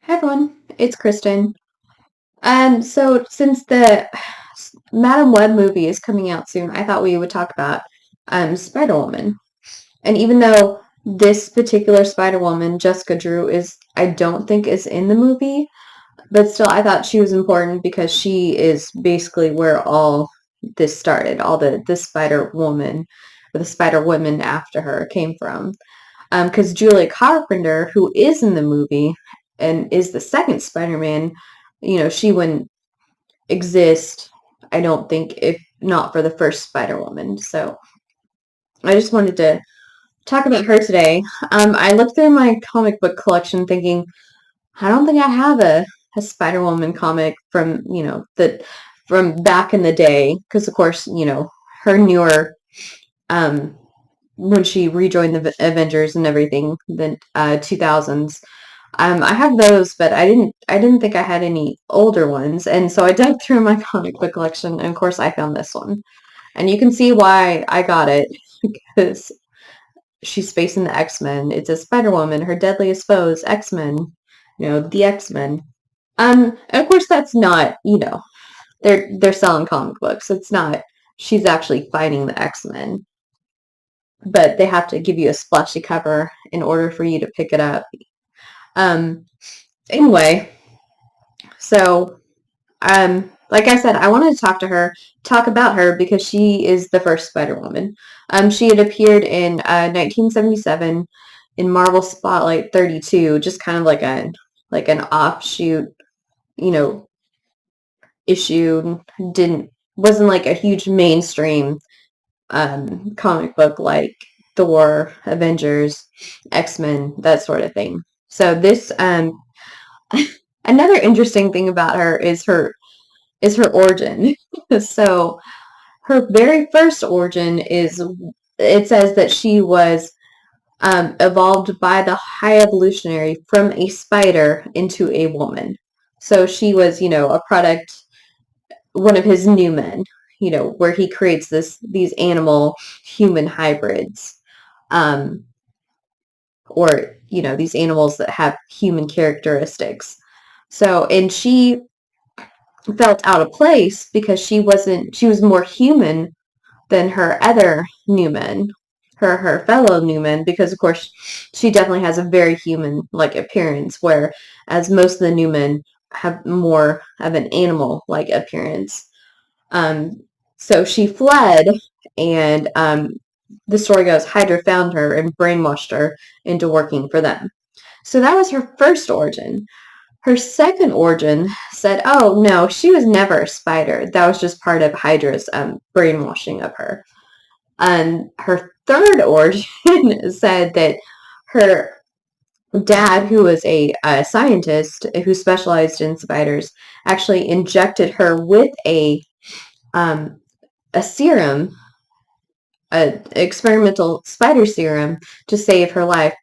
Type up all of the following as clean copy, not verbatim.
Hi everyone, it's Kristen. So since the Madam Web movie is coming out soon, I thought we would talk about Spider-Woman. And even though this particular Spider-Woman, Jessica Drew, I don't think is in the movie, but still I thought she was important because she is basically where all this started, all the Spider-Woman or the Spider-Women after her came from. Because Julia Carpenter, who is in the movie and is the second Spider-Man, she wouldn't exist, I don't think, if not for the first Spider-Woman. So I just wanted to talk about her today. I looked through my comic book collection thinking, I don't think I have a Spider-Woman comic from, from back in the day. Because, of course, her newer um, when she rejoined the Avengers and everything, the 2000s. I have those, but I didn't think I had any older ones, and so I dug through my comic book collection, and of course I found this one. And you can see why I got it, because she's facing the X-Men. It's a Spider-Woman, her deadliest foes, X-Men, the X-Men. And of course that's not, they're selling comic books. It's not she's actually fighting the X-Men, but they have to give you a splashy cover in order for you to pick it up. Um, anyway, so like I said, I wanted to talk about her because she is the first Spider-Woman. She had appeared in 1977 in Marvel Spotlight 32, just kind of like an offshoot, you know, issue. Didn't wasn't like a huge mainstream comic book like Thor, Avengers, X-Men, that sort of thing. So this another interesting thing about her is her origin. So her very first origin is it says that she was evolved by the high evolutionary from a spider into a woman. So she was, a product, one of his new men, where he creates these animal human hybrids, um, or these animals that have human characteristics. So, and she felt out of place because she was more human than her other Newman, her fellow Newman, because of course she definitely has a very human like appearance, where as most of the Newmen have more of an animal like appearance. Um, so she fled, and the story goes Hydra found her and brainwashed her into working for them. So that was her first origin. Her second origin said, oh, no, she was never a spider. That was just part of Hydra's brainwashing of her. And her third origin said that her dad, who was a scientist who specialized in spiders, actually injected her with a serum, an experimental spider serum, to save her life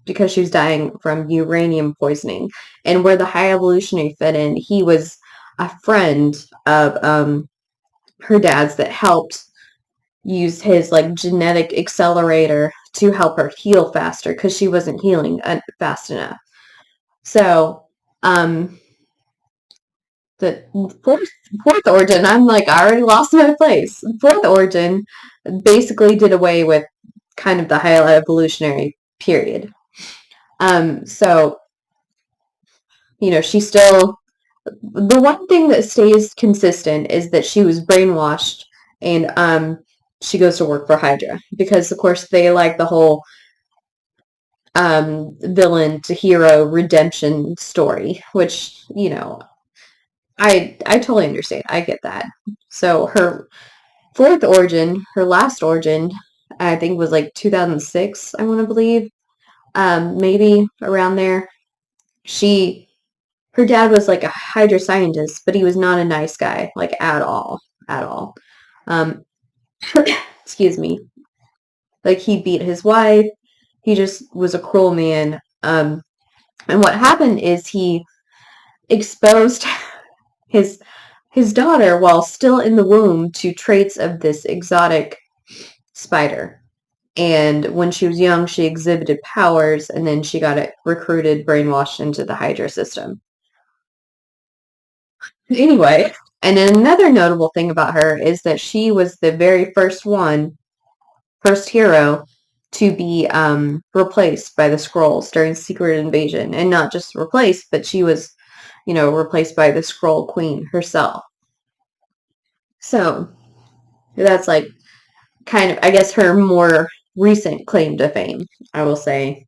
because she was dying from uranium poisoning. And where the high evolutionary fit in, he was a friend of her dad's that helped use his like genetic accelerator to help her heal faster because she wasn't healing fast enough. So the fourth origin, I'm like, I already lost my place. Fourth origin basically did away with kind of the high evolutionary period. So she still, the one thing that stays consistent is that she was brainwashed, and she goes to work for Hydra because of course they like the whole villain to hero redemption story, which I totally understand. I get that. So her fourth origin, her last origin, I think was like 2006, I want to believe. Maybe around there. Her dad was like a Hydra scientist, but he was not a nice guy, like at all, at all. Um, excuse me. Like he beat his wife. He just was a cruel man. And what happened is he exposed his his daughter while still in the womb to traits of this exotic spider. And when she was young, she exhibited powers, and then she got recruited, brainwashed into the Hydra system. Anyway, and another notable thing about her is that she was the very first hero to be replaced by the Skrulls during Secret Invasion. And not just replaced, but she was, replaced by the Skrull Queen herself. So that's like kind of, I guess, her more recent claim to fame, I will say.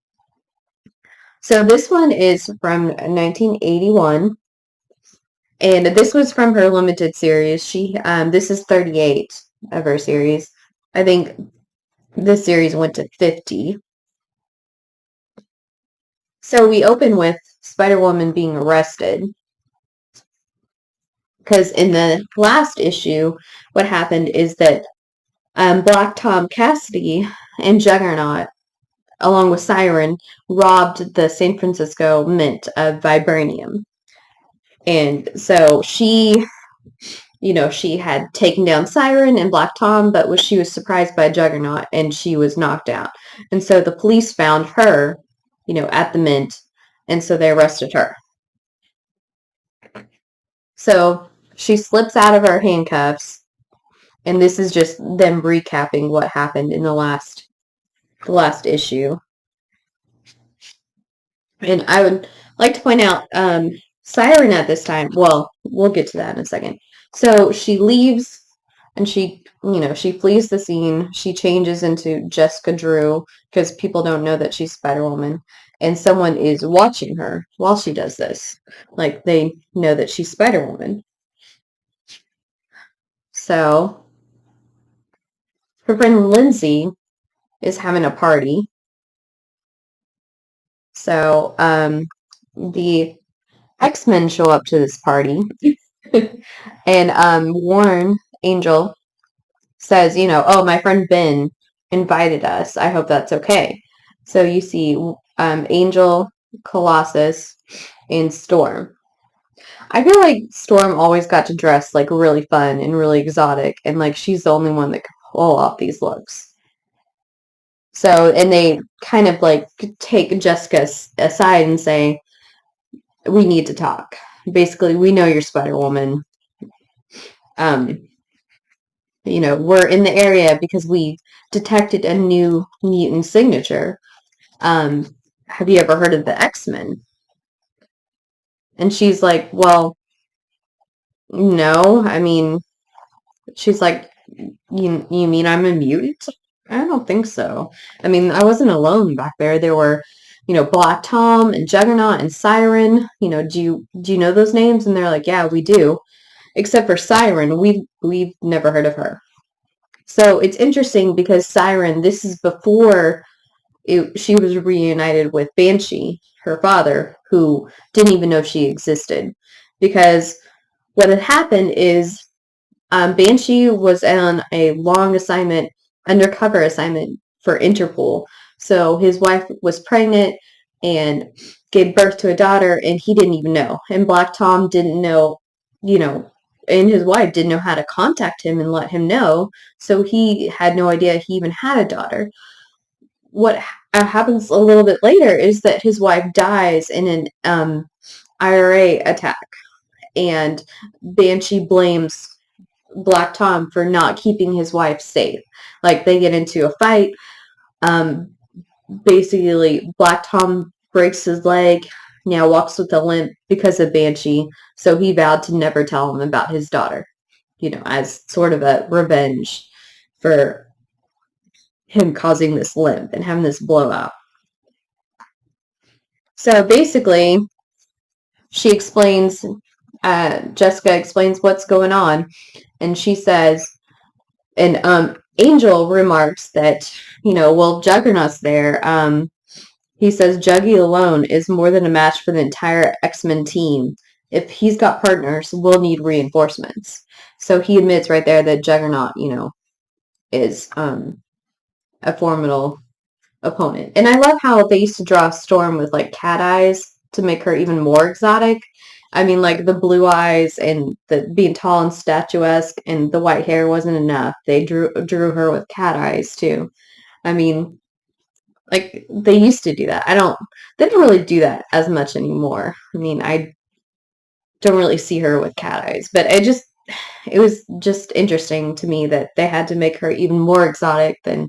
So this one is from 1981, and this was from her limited series. This is 38 of her series. I think this series went to 50. So we open with Spider-Woman being arrested. Because in the last issue, what happened is that Black Tom Cassidy and Juggernaut, along with Siryn, robbed the San Francisco Mint of vibranium. And so she had taken down Siryn and Black Tom, but she was surprised by Juggernaut and she was knocked out. And so the police found her, at the Mint, and so they arrested her. So she slips out of her handcuffs, and this is just them recapping what happened in the last issue. And I would like to point out, Siryn at this time, well, we'll get to that in a second. So she leaves, and she flees the scene. She changes into Jessica Drew because people don't know that she's Spider-Woman. And someone is watching her while she does this. Like, they know that she's Spider-Woman. So her friend Lindsay is having a party. So the X-Men show up to this party. And Warren Angel says, oh, my friend Ben invited us. I hope that's okay. So you see Angel, Colossus, and Storm. I feel like Storm always got to dress like really fun and really exotic, and like she's the only one that could pull off these looks. So, and they kind of like take Jessica aside and say, we need to talk. Basically, we know you're Spider-Woman. We're in the area because we detected a new mutant signature. Have you ever heard of the X-Men? And she's like, well, no. I mean, she's like, you mean I'm a mutant? I don't think so. I mean, I wasn't alone back there. There were, Black Tom and Juggernaut and Siryn. Do you know those names? And they're like, yeah, we do. Except for Siryn, we've never heard of her. So it's interesting because Siryn, this is before she was reunited with Banshee, her father, who didn't even know she existed. Because what had happened is Banshee was on a long assignment, undercover assignment for Interpol. So his wife was pregnant and gave birth to a daughter, and he didn't even know. And Black Tom didn't know, and his wife didn't know how to contact him and let him know. So he had no idea he even had a daughter. What happens a little bit later is that his wife dies in an IRA attack, and Banshee blames Black Tom for not keeping his wife safe. Like, they get into a fight. Basically, Black Tom breaks his leg, now walks with a limp because of Banshee, so he vowed to never tell him about his daughter, as sort of a revenge for him causing this limp and having this blowout. So basically, she explains, Jessica explains what's going on, and she says, and Angel remarks that, well, Juggernaut's there. He says Juggy alone is more than a match for the entire X-Men team. If he's got partners, we'll need reinforcements. So he admits right there that Juggernaut, is a formidable opponent. And I love how they used to draw Storm with like cat eyes to make her even more exotic. I mean, like the blue eyes and the being tall and statuesque and the white hair wasn't enough. They drew her with cat eyes too. I mean, like they used to do that. They don't really do that as much anymore. I mean, I don't really see her with cat eyes, but it was just interesting to me that they had to make her even more exotic than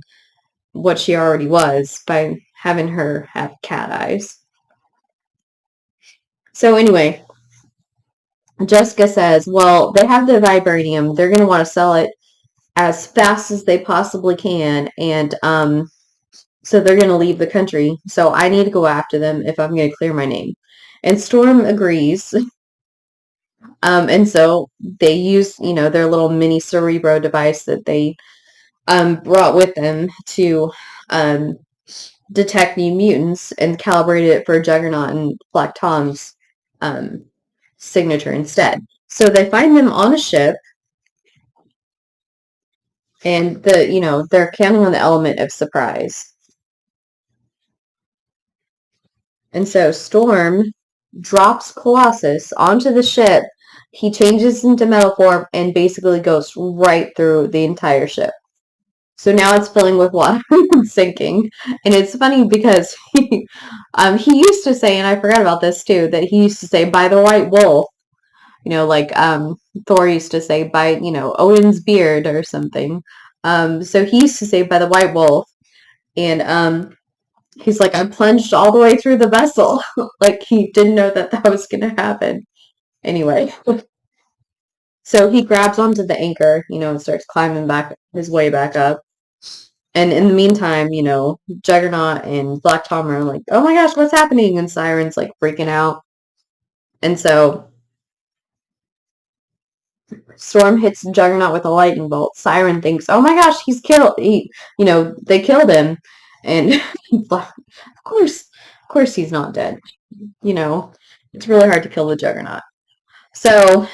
what she already was by having her have cat eyes. So anyway, Jessica says, well, they have the vibranium. They're going to want to sell it as fast as they possibly can. And so they're going to leave the country. So I need to go after them if I'm going to clear my name. And Storm agrees. And so they use, their little mini Cerebro device that they brought with them to detect new mutants and calibrated it for Juggernaut and Black Tom's signature instead. So they find them on a ship, and they're counting on the element of surprise. And so Storm drops Colossus onto the ship. He changes into metal form and basically goes right through the entire ship. So now it's filling with water and sinking. And it's funny because he used to say, and I forgot about this too, that he used to say, by the white wolf, like Thor used to say, by, Odin's beard or something. So he used to say, by the white wolf. And he's like, I plunged all the way through the vessel. Like he didn't know that was going to happen. Anyway. So he grabs onto the anchor, and starts climbing back his way back up. And in the meantime, Juggernaut and Black Tom are like, oh my gosh, what's happening? And Siryn's like freaking out. And so Storm hits Juggernaut with a lightning bolt. Siryn thinks, oh my gosh, he's killed. They killed him. And of course he's not dead. It's really hard to kill the Juggernaut. So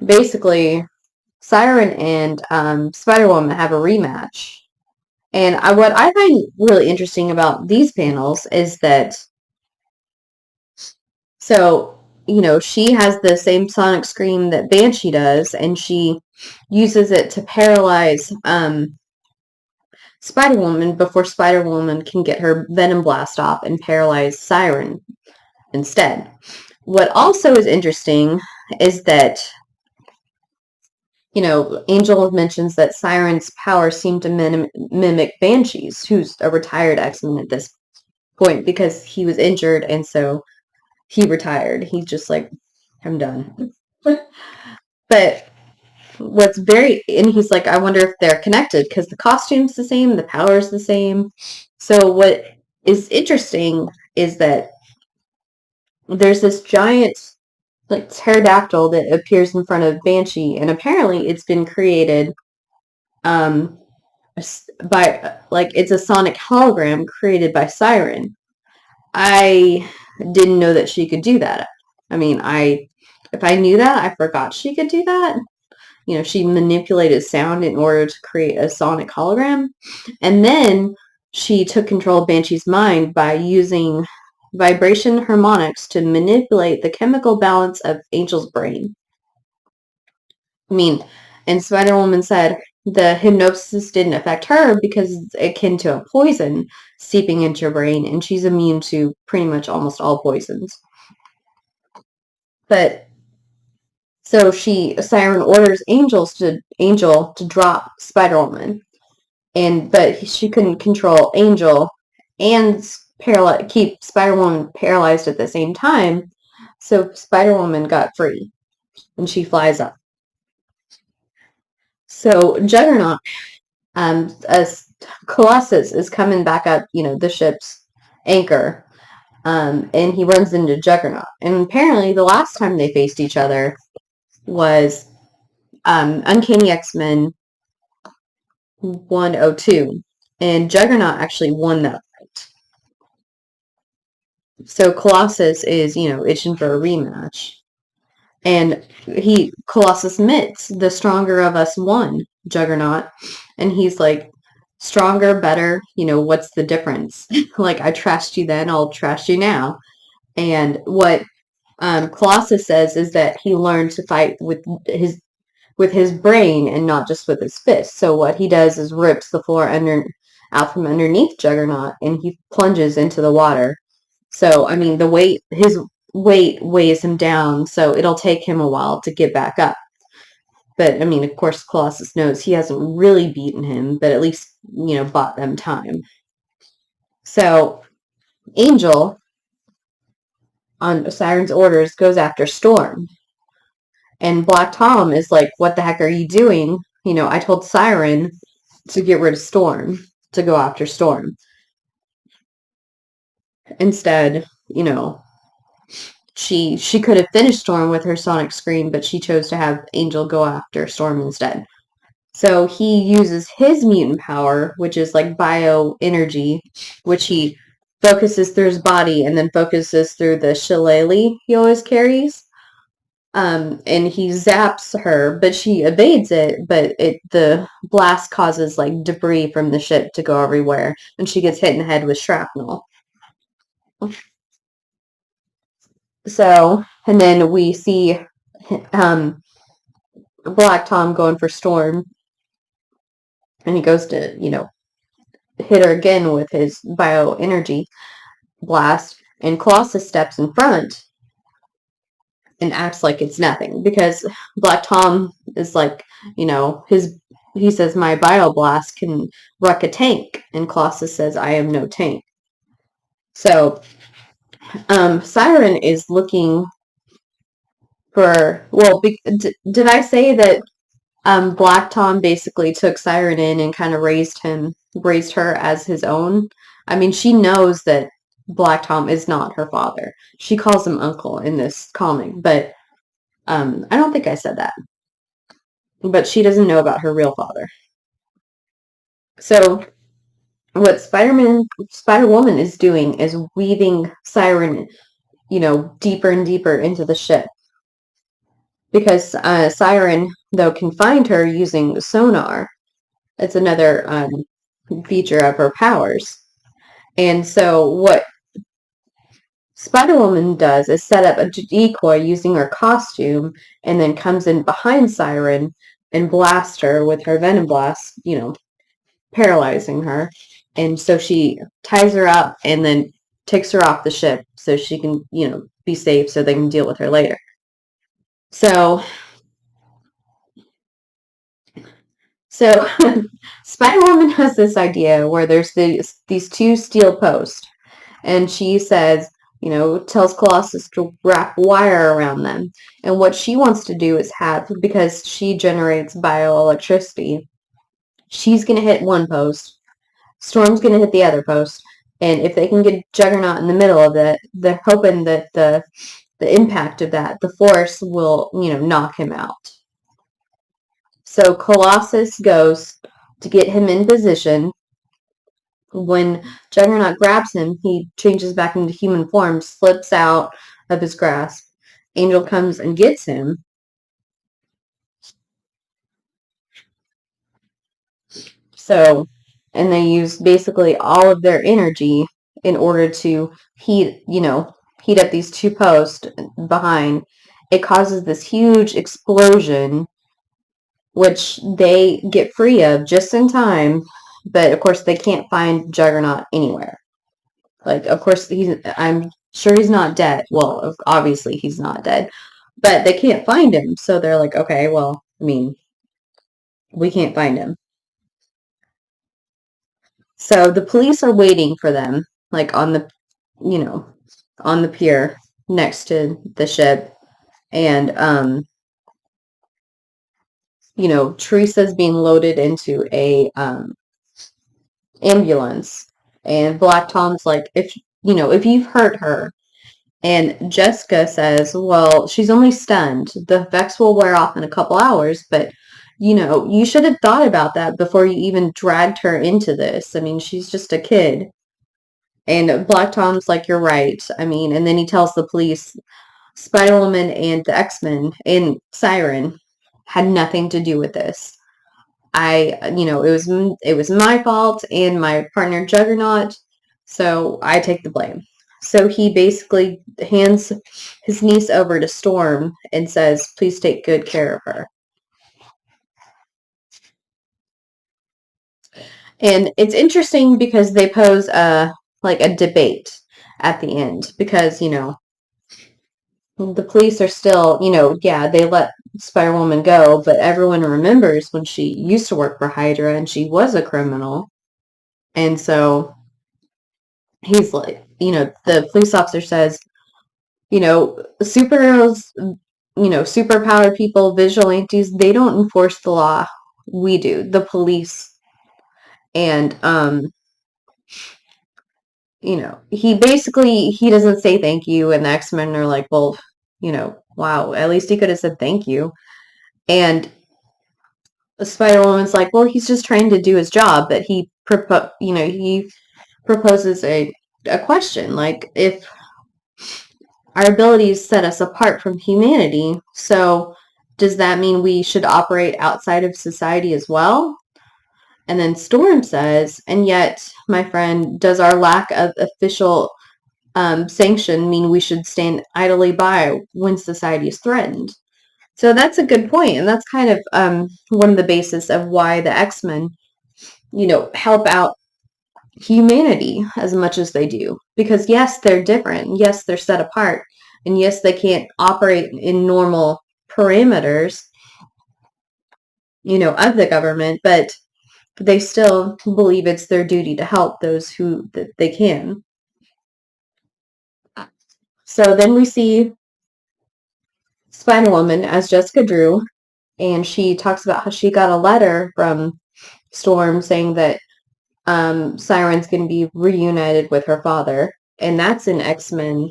basically, Siryn and Spider-Woman have a rematch. And what I find really interesting about these panels is that, so, she has the same sonic scream that Banshee does, and she uses it to paralyze Spider-Woman before Spider-Woman can get her Venom Blast off and paralyze Siryn instead. What also is interesting is that Angel mentions that Siryn's powers seem to mimic Banshee's, who's a retired X-Men at this point because he was injured and so he retired. He's just like, I'm done. But and he's like, I wonder if they're connected because the costume's the same, the power's the same. So what is interesting is that there's this giant like pterodactyl that appears in front of Banshee, and apparently it's been created by it's a sonic hologram created by Siryn. I didn't know that she could do that. I mean, if I knew that, I forgot she could do that. She manipulated sound in order to create a sonic hologram, and then she took control of Banshee's mind by using vibration harmonics to manipulate the chemical balance of Angel's brain. I mean, and Spider-Woman said the hypnosis didn't affect her because it's akin to a poison seeping into your brain, and she's immune to pretty much almost all poisons. But so Siryn orders Angel to drop Spider-Woman, but she couldn't control Angel and keep Spider-Woman paralyzed at the same time. So Spider-Woman got free, and she flies up. So Juggernaut, as Colossus is coming back up, the ship's anchor, and he runs into Juggernaut. And apparently, the last time they faced each other was Uncanny X-Men 102, and Juggernaut actually won that fight. So Colossus is, itching for a rematch. And Colossus admits the stronger of us won, Juggernaut. And he's like, stronger, better, what's the difference? Like, I trashed you then, I'll trash you now. And what Colossus says is that he learned to fight with his brain and not just with his fist. So what he does is rips the floor out from underneath Juggernaut, and he plunges into the water. So, I mean, his weight weighs him down, so it'll take him a while to get back up. But, I mean, of course, Colossus knows he hasn't really beaten him, but at least, bought them time. So, Angel, on Siryn's orders, goes after Storm. And Black Tom is like, what the heck are you doing? I told Siryn to get rid of Storm, to go after Storm. Instead, she could have finished Storm with her sonic scream, but she chose to have Angel go after Storm instead. So he uses his mutant power, which is like bioenergy, which he focuses through his body and then focuses through the shillelagh he always carries. And he zaps her, but she evades it, but the blast causes like debris from the ship to go everywhere, and she gets hit in the head with shrapnel. So, and then we see Black Tom going for Storm, and he goes to, hit her again with his bioenergy blast, and Colossus steps in front and acts like it's nothing, because Black Tom is like, he says, my bioblast can wreck a tank, and Colossus says, I am no tank. So, Siryn is looking for, well, did I say that Black Tom basically took Siryn in and kind of raised her as his own? I mean, she knows that Black Tom is not her father. She calls him uncle in this comic, but I don't think I said that. But she doesn't know about her real father. So what Spider-Woman is doing is weaving Siryn, deeper and deeper into the ship. Because Siryn, though, can find her using sonar. It's another feature of her powers. And so what Spider-Woman does is set up a decoy using her costume, and then comes in behind Siryn and blasts her with her venom blast, paralyzing her. And so she ties her up and then takes her off the ship so she can, be safe, so they can deal with her later. So Spider-Woman has this idea where there's these two steel posts, and she says, tells Colossus to wrap wire around them. And what she wants to do is because she generates bioelectricity, she's going to hit one post, Storm's going to hit the other post, and if they can get Juggernaut in the middle of it, they're hoping that the impact of that, the force will, knock him out. So Colossus goes to get him in position. When Juggernaut grabs him, he changes back into human form, slips out of his grasp. Angel comes and gets him. So, and they use basically all of their energy in order to heat up these two posts behind. It causes this huge explosion, which they get free of just in time, but of course they can't find Juggernaut anywhere. Like, of course, I'm sure he's not dead. Well, obviously he's not dead, but they can't find him. So they're like, okay, well, I mean, we can't find him. So the police are waiting for them, like on the pier next to the ship. And, Teresa's being loaded into a ambulance. And Black Tom's like, if you've hurt her. And Jessica says, well, she's only stunned. The effects will wear off in a couple hours, but, you should have thought about that before you even dragged her into this. I mean, she's just a kid. And Black Tom's like, you're right. I mean, and then he tells the police, Spider-Woman and the X-Men and Siryn had nothing to do with this. It was my fault and my partner Juggernaut, so I take the blame. So he basically hands his niece over to Storm and says, please take good care of her. And it's interesting because they pose a debate at the end because, the police are still, yeah, they let Spider-Woman go, but everyone remembers when she used to work for Hydra and she was a criminal. And so he's like, the police officer says, superheroes, superpowered people, vigilantes, they don't enforce the law. We do, the police. And, he doesn't say thank you. And the X-Men are like, well, wow, at least he could have said thank you. And Spider-Woman's like, well, he's just trying to do his job, but he proposes a question, like, if our abilities set us apart from humanity, so does that mean we should operate outside of society as well? And then Storm says, and yet, my friend, does our lack of official sanction mean we should stand idly by when society is threatened? So that's a good point, and that's kind of one of the basis of why the X-Men, help out humanity as much as they do. Because yes, they're different. Yes, they're set apart. And yes, they can't operate in normal parameters, of the government, but they still believe it's their duty to help those who that they can. So then we see Spider-Woman as Jessica Drew, and she talks about how she got a letter from Storm saying that Siryn's going to be reunited with her father, and that's in X-Men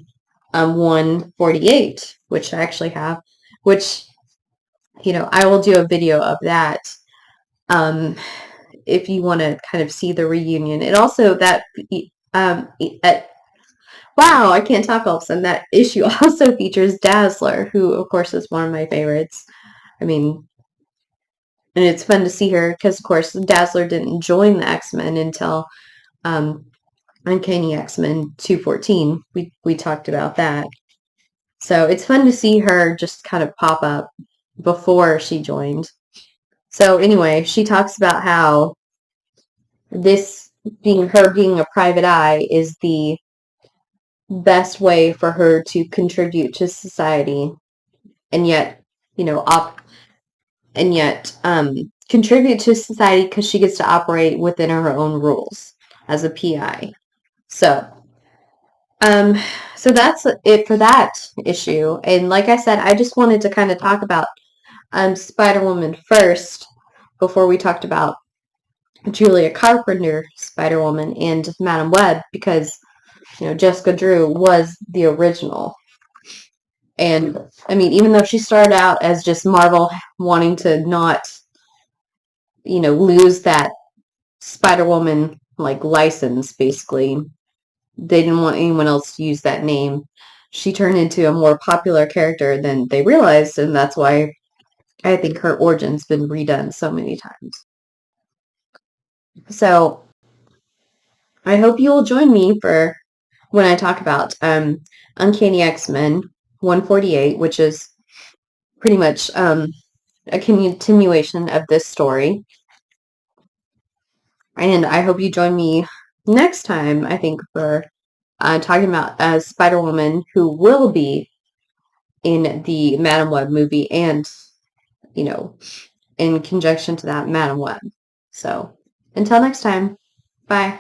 148, which I actually have, which, I will do a video of that um, if you want to kind of see the reunion. It also, um, wow, I can't talk all of a sudden. That issue also features Dazzler, who, of course, is one of my favorites. I mean, and it's fun to see her because, of course, Dazzler didn't join the X-Men until um, Uncanny X-Men 214. We talked about that. So it's fun to see her just kind of pop up before she joined. So anyway, she talks about how this being a private eye is the best way for her to contribute to society, and yet, and yet contribute to society because she gets to operate within her own rules as a PI. So Um, so that's it for that issue. And like I said, I just wanted to kind of talk about Spider-Woman first before we talked about Julia Carpenter Spider-Woman and Madam Web because, Jessica Drew was the original. And I mean, even though she started out as just Marvel wanting to not, lose that Spider-Woman like license basically, they didn't want anyone else to use that name. She turned into a more popular character than they realized, and that's why I think her origin's been redone so many times. So I hope you will join me for when I talk about Uncanny X-Men 148, which is pretty much a continuation of this story. And I hope you join me next time, I think, for talking about Spider-Woman, who will be in the Madam Web movie and, in conjunction to that, Madam Web. So until next time, bye.